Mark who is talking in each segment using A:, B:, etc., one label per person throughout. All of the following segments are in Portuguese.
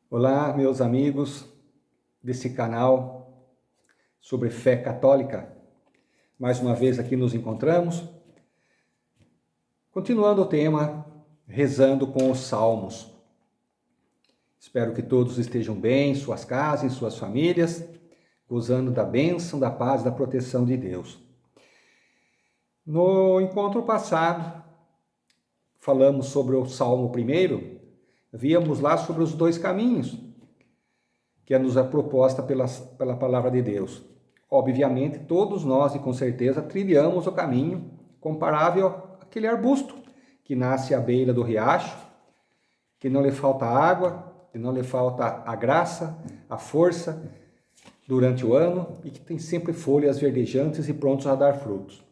A: Olá, meus amigos desse canal sobre fé católica. Mais uma vez aqui nos encontramos, continuando o tema, rezando com os salmos. Espero que todos estejam bem em suas casas, em suas famílias, gozando da bênção, da paz, da proteção de Deus. No encontro passado, falamos sobre o Salmo 1, víamos lá sobre os dois caminhos que nos é proposta pela palavra de Deus. Obviamente, todos nós, e com certeza, trilhamos o caminho comparável àquele arbusto que nasce à beira do riacho, que não lhe falta água, que não lhe falta a graça, a força durante o ano e que tem sempre folhas verdejantes e prontos a dar frutos.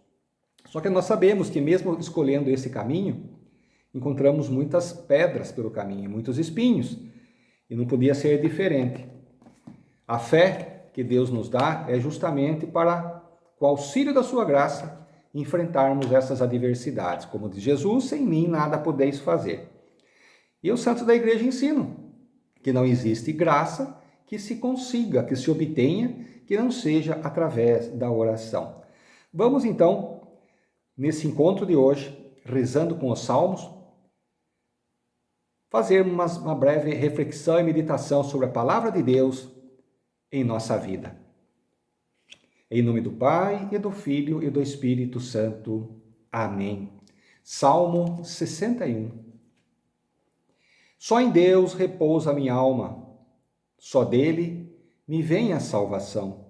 A: Só que nós sabemos que mesmo escolhendo esse caminho, encontramos muitas pedras pelo caminho, muitos espinhos, e não podia ser diferente. A fé que Deus nos dá é justamente para, com o auxílio da sua graça, enfrentarmos essas adversidades. Como diz Jesus, sem mim nada podeis fazer. E os santos da igreja ensinam que não existe graça que se consiga, que se obtenha, que não seja através da oração. Vamos então, nesse encontro de hoje, rezando com os salmos, fazer uma breve reflexão e meditação sobre a palavra de Deus em nossa vida. Em nome do Pai, e do Filho, e do Espírito Santo. Amém. Salmo 61. Só em Deus repousa a minha alma, só dele me vem a salvação.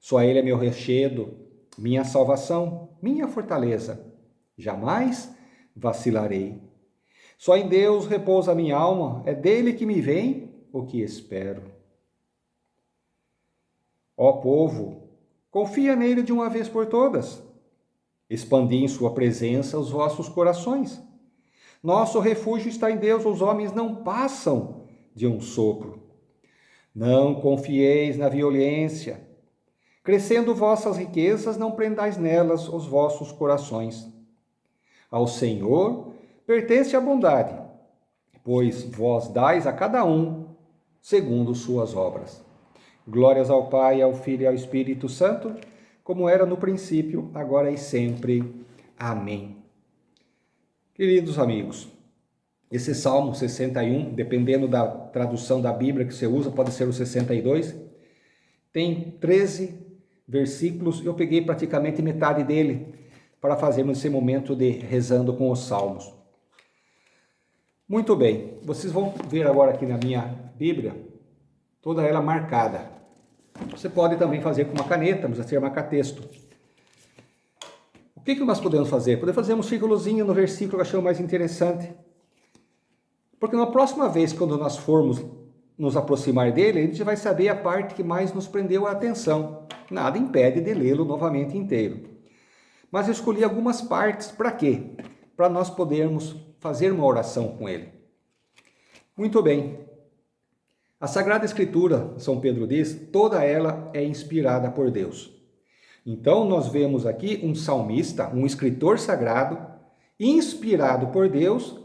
A: Só ele é meu rochedo, minha salvação, minha fortaleza. Jamais vacilarei. Só em Deus repousa a minha alma, é dele que me vem o que espero. Ó povo, confia nele de uma vez por todas. Expandi em sua presença os vossos corações. Nosso refúgio está em Deus, os homens não passam de um sopro. Não confieis na violência. Crescendo vossas riquezas, não prendais nelas os vossos corações. Ao Senhor pertence a bondade, pois vós dais a cada um segundo suas obras. Glórias ao Pai, ao Filho e ao Espírito Santo, como era no princípio, agora e sempre. Amém. Queridos amigos, esse Salmo 61, dependendo da tradução da Bíblia que você usa, pode ser o 62, tem 13 versículos, eu peguei praticamente metade dele para fazermos esse momento de rezando com os salmos. Muito bem, vocês vão ver agora aqui na minha Bíblia, toda ela marcada. Você pode também fazer com uma caneta, mas assim marcar texto. O que nós podemos fazer? Podemos fazer um círculozinho no versículo que eu achei mais interessante. Porque na próxima vez, quando nós formos nos aproximar dele, a gente vai saber a parte que mais nos prendeu a atenção. Nada impede de lê-lo novamente inteiro. Mas eu escolhi algumas partes, para quê? Para nós podermos fazer uma oração com ele. Muito bem. A Sagrada Escritura, São Pedro diz, toda ela é inspirada por Deus. Então, nós vemos aqui um salmista, um escritor sagrado, inspirado por Deus,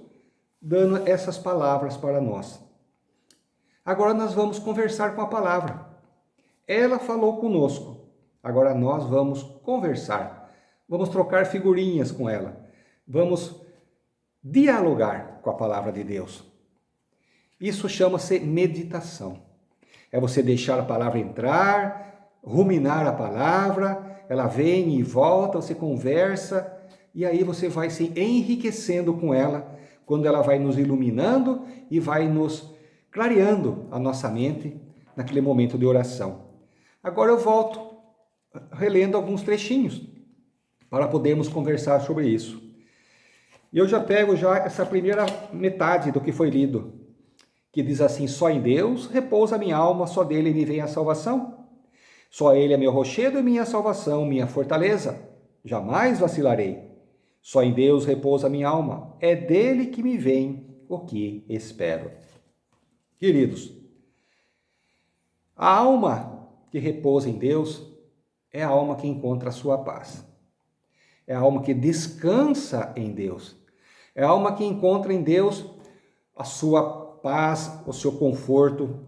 A: dando essas palavras para nós. Agora nós vamos conversar com a palavra. Ela falou conosco. Agora nós vamos conversar. Vamos trocar figurinhas com ela. Vamos dialogar com a palavra de Deus. Isso chama-se meditação. É você deixar a palavra entrar, ruminar a palavra, ela vem e volta, você conversa, e aí você vai se enriquecendo com ela, quando ela vai nos iluminando e vai nos clareando a nossa mente naquele momento de oração. Agora eu volto relendo alguns trechinhos para podermos conversar sobre isso. E eu já pego essa primeira metade do que foi lido, que diz assim: só em Deus repousa a minha alma, só dele me vem a salvação. Só ele é meu rochedo e minha salvação, minha fortaleza. Jamais vacilarei. Só em Deus repousa a minha alma, é dele que me vem o que espero. Queridos, a alma que repousa em Deus é a alma que encontra a sua paz. É a alma que descansa em Deus. É a alma que encontra em Deus a sua paz, o seu conforto,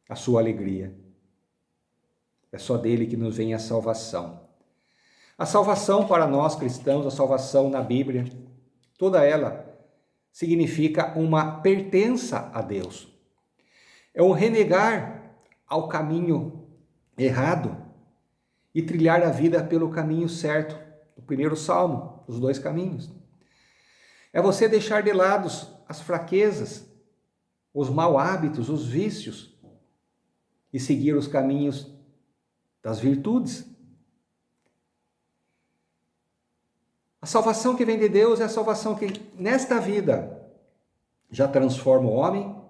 A: a sua alegria. É só dele que nos vem a salvação. A salvação para nós cristãos, a salvação na Bíblia, toda ela significa uma pertença a Deus. É um renegar ao caminho errado e trilhar a vida pelo caminho certo. O primeiro salmo, os dois caminhos. É você deixar de lado as fraquezas, os maus hábitos, os vícios e seguir os caminhos das virtudes. A salvação que vem de Deus é a salvação que nesta vida já transforma o homem,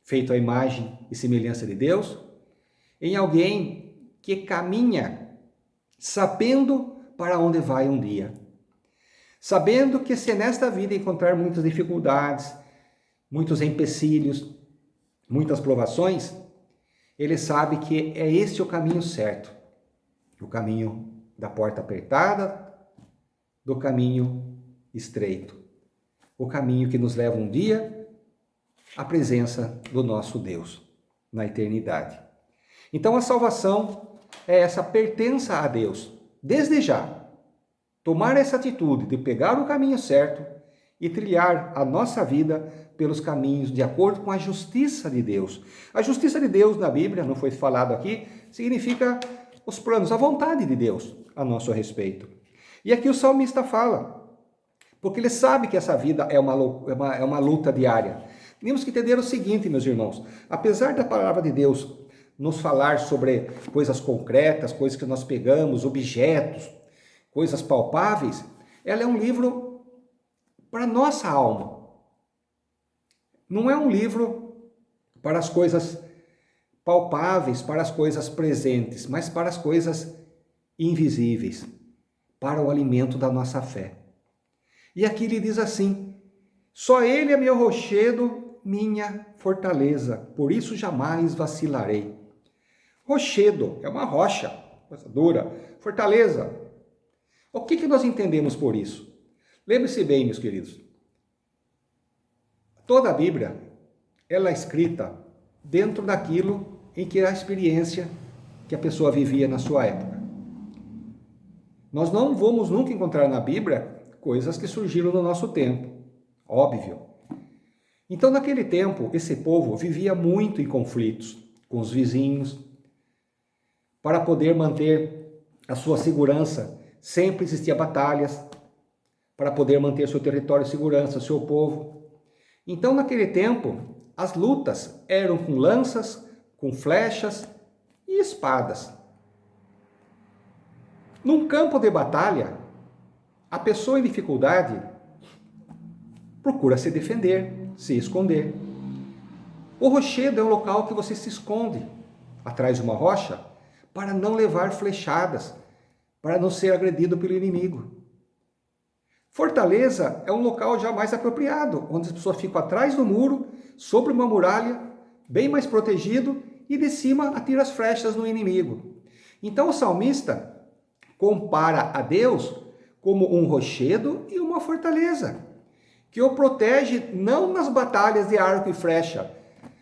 A: feito à imagem e semelhança de Deus, em alguém que caminha sabendo para onde vai um dia. Sabendo que se nesta vida encontrar muitas dificuldades, muitos empecilhos, muitas provações, ele sabe que é esse o caminho certo. O caminho da porta apertada, do caminho estreito. O caminho que nos leva um dia à presença do nosso Deus, na eternidade. Então a salvação é essa pertença a Deus, desde já. Tomar essa atitude de pegar o caminho certo e trilhar a nossa vida pelos caminhos de acordo com a justiça de Deus. A justiça de Deus na Bíblia, não foi falado aqui, significa os planos, a vontade de Deus a nosso respeito. E aqui o salmista fala, porque ele sabe que essa vida é uma luta diária. Temos que entender o seguinte, meus irmãos, apesar da palavra de Deus nos falar sobre coisas concretas, coisas que nós pegamos, objetos, coisas palpáveis, ela é um livro para a nossa alma. Não é um livro para as coisas palpáveis, para as coisas presentes, mas para as coisas invisíveis, para o alimento da nossa fé. E aqui ele diz assim: só ele é meu rochedo, minha fortaleza, por isso jamais vacilarei. Rochedo é uma rocha, coisa dura. Fortaleza. O que nós entendemos por isso? Lembre-se bem, meus queridos. Toda a Bíblia, ela é escrita dentro daquilo em que a experiência que a pessoa vivia na sua época. Nós não vamos nunca encontrar na Bíblia coisas que surgiram no nosso tempo, óbvio. Então, naquele tempo, esse povo vivia muito em conflitos com os vizinhos. Para poder manter a sua segurança, sempre existia batalhas para poder manter seu território em segurança, seu povo. Então, naquele tempo, as lutas eram com lanças, com flechas e espadas. Num campo de batalha, a pessoa em dificuldade procura se defender, se esconder. O rochedo é um local que você se esconde atrás de uma rocha para não levar flechadas, para não ser agredido pelo inimigo. Fortaleza é um local já mais apropriado, onde as pessoas ficam atrás do muro, sobre uma muralha, bem mais protegido, e de cima atira as flechas no inimigo. Então o salmista compara a Deus como um rochedo e uma fortaleza, que o protege não nas batalhas de arco e flecha,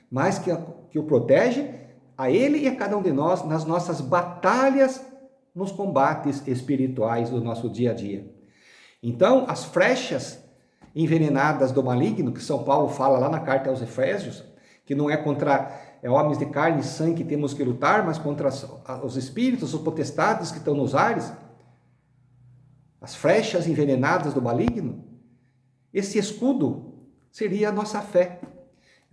A: mas que o protege a ele e a cada um de nós nas nossas batalhas, nos combates espirituais do nosso dia a dia. Então, as flechas envenenadas do maligno, que São Paulo fala lá na carta aos Efésios, que não é contra homens de carne e sangue que temos que lutar, mas contra os espíritos, os potestades que estão nos ares, as flechas envenenadas do maligno, esse escudo seria a nossa fé.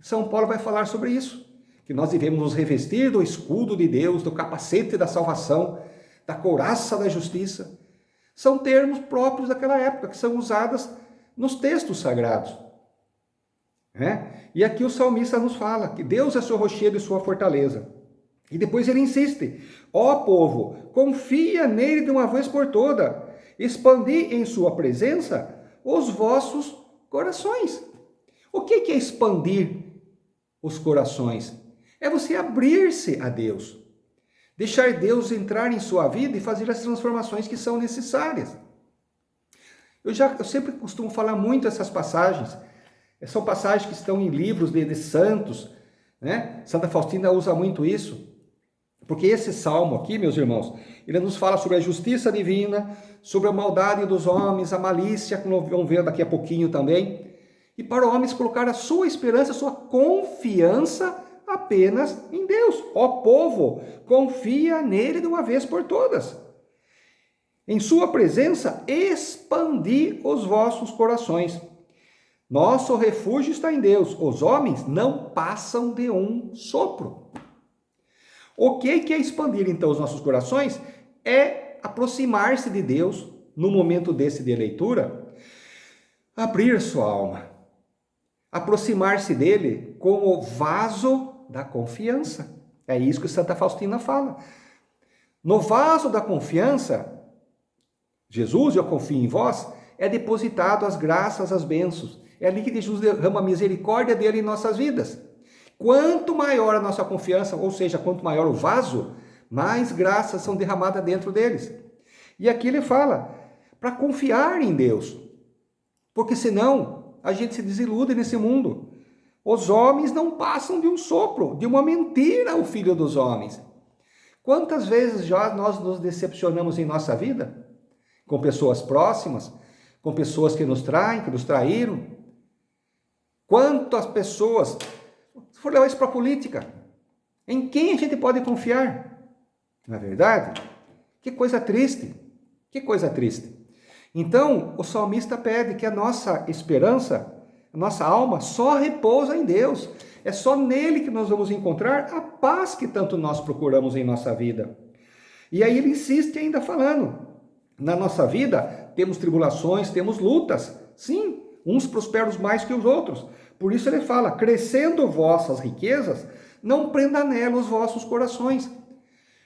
A: São Paulo vai falar sobre isso, que nós devemos nos revestir do escudo de Deus, do capacete da salvação, da couraça da justiça. São termos próprios daquela época, que são usados nos textos sagrados. E aqui o salmista nos fala que Deus é seu rochedo e sua fortaleza. E depois ele insiste: ó povo, confia nele de uma vez por toda, expandi em sua presença os vossos corações. O que é expandir os corações? É você abrir-se a Deus, deixar Deus entrar em sua vida e fazer as transformações que são necessárias. Eu sempre costumo falar muito essas passagens São passagens que estão em livros de santos, né? Santa Faustina usa muito isso. Porque esse salmo aqui, meus irmãos, ele nos fala sobre a justiça divina, sobre a maldade dos homens, a malícia, como vamos ver daqui a pouquinho também. E para os homens colocar a sua esperança, a sua confiança apenas em Deus. Ó povo, confia nele de uma vez por todas. Em sua presença, expandi os vossos corações. Nosso refúgio está em Deus. Os homens não passam de um sopro. O que é expandir, então, os nossos corações? É aproximar-se de Deus, no momento desse de leitura, abrir sua alma, aproximar-se dele com o vaso da confiança. É isso que Santa Faustina fala. No vaso da confiança, Jesus, eu confio em vós, é depositado as graças, as bênçãos. É ali que Jesus derrama a misericórdia dele em nossas vidas. Quanto maior a nossa confiança, ou seja, quanto maior o vaso, mais graças são derramadas dentro deles. E aqui ele fala, para confiar em Deus, porque senão a gente se desilude nesse mundo. Os homens não passam de um sopro, de uma mentira, o filho dos homens. Quantas vezes já nós nos decepcionamos em nossa vida? Com pessoas próximas, com pessoas que nos traem, que nos traíram. Quantas pessoas... Se for levar isso para a política, em quem a gente pode confiar? Não é verdade? Que coisa triste, que coisa triste. Então, o salmista pede que a nossa esperança, a nossa alma, só repousa em Deus. É só nele que nós vamos encontrar a paz que tanto nós procuramos em nossa vida. E aí ele insiste ainda falando, na nossa vida temos tribulações, temos lutas. Sim, uns prosperam mais que os outros. Por isso ele fala, crescendo vossas riquezas, não prenda nela os vossos corações.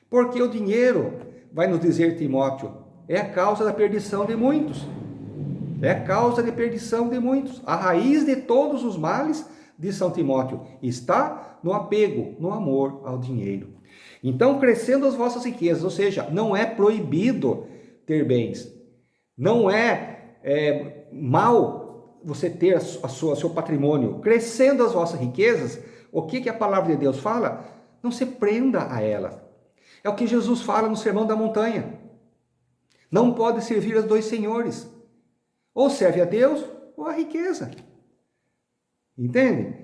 A: Porque o dinheiro, vai nos dizer Timóteo, é a causa da perdição de muitos. É a causa de perdição de muitos. A raiz de todos os males, diz São Timóteo, está no apego, no amor ao dinheiro. Então, crescendo as vossas riquezas, ou seja, não é proibido ter bens. Não é mal você ter seu patrimônio, crescendo as vossas riquezas. O que a palavra de Deus fala? Não se prenda a elas. É o que Jesus fala no Sermão da Montanha. Não pode servir a dois senhores. Ou serve a Deus ou a riqueza. Entende?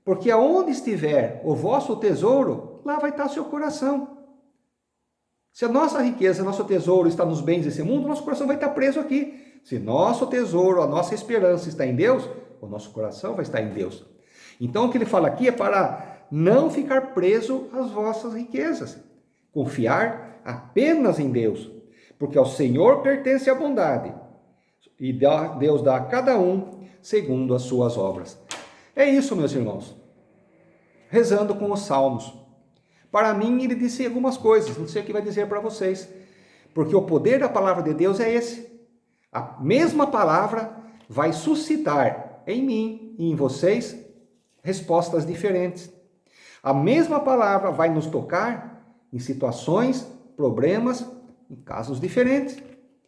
A: Porque aonde estiver o vosso tesouro, lá vai estar o seu coração. Se a nossa riqueza, nosso tesouro está nos bens desse mundo, nosso coração vai estar preso aqui. Se nosso tesouro, a nossa esperança está em Deus, o nosso coração vai estar em Deus. Então o que ele fala aqui é para não ficar preso às vossas riquezas. Confiar apenas em Deus. Porque ao Senhor pertence a bondade. E Deus dá a cada um segundo as suas obras. É isso, meus irmãos. Rezando com os salmos. Para mim, ele disse algumas coisas, não sei o que vai dizer para vocês. Porque o poder da palavra de Deus é esse. A mesma palavra vai suscitar em mim e em vocês respostas diferentes. A mesma palavra vai nos tocar em situações, problemas, em casos diferentes.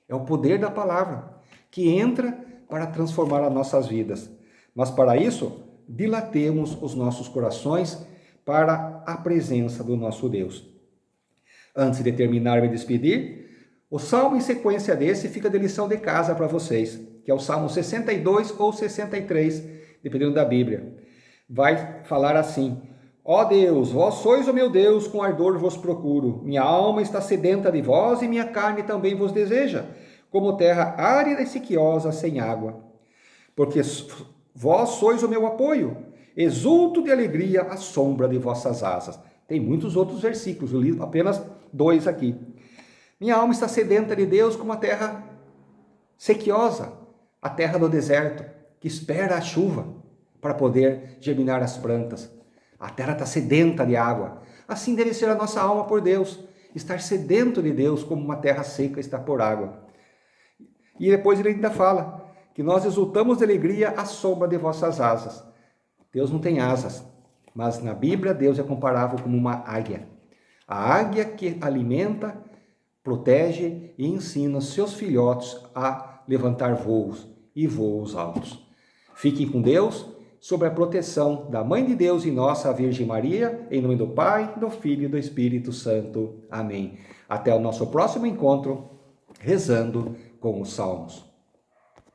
A: É o poder da palavra que entra para transformar as nossas vidas. Mas para isso, dilatemos os nossos corações para a presença do nosso Deus. Antes de terminar e me despedir, o salmo em sequência desse fica de lição de casa para vocês, que é o Salmo 62 ou 63, dependendo da Bíblia. Vai falar assim: ó Deus, vós sois o meu Deus, com ardor vos procuro. Minha alma está sedenta de vós e minha carne também vos deseja, como terra árida e sequiosa sem água. Porque vós sois o meu apoio, exulto de alegria à sombra de vossas asas. Tem muitos outros versículos, eu li apenas 2 aqui. Minha alma está sedenta de Deus como a terra sequiosa, a terra do deserto, que espera a chuva para poder germinar as plantas. A terra está sedenta de água. Assim deve ser a nossa alma por Deus, estar sedento de Deus como uma terra seca está por água. E depois ele ainda fala que nós exultamos de alegria à sombra de vossas asas. Deus não tem asas, mas na Bíblia Deus é comparável como uma águia. A águia que alimenta, protege e ensina seus filhotes a levantar voos e voos altos. Fiquem com Deus, sob a proteção da Mãe de Deus e nossa Virgem Maria, em nome do Pai, do Filho e do Espírito Santo. Amém. Até o nosso próximo encontro, rezando com os Salmos.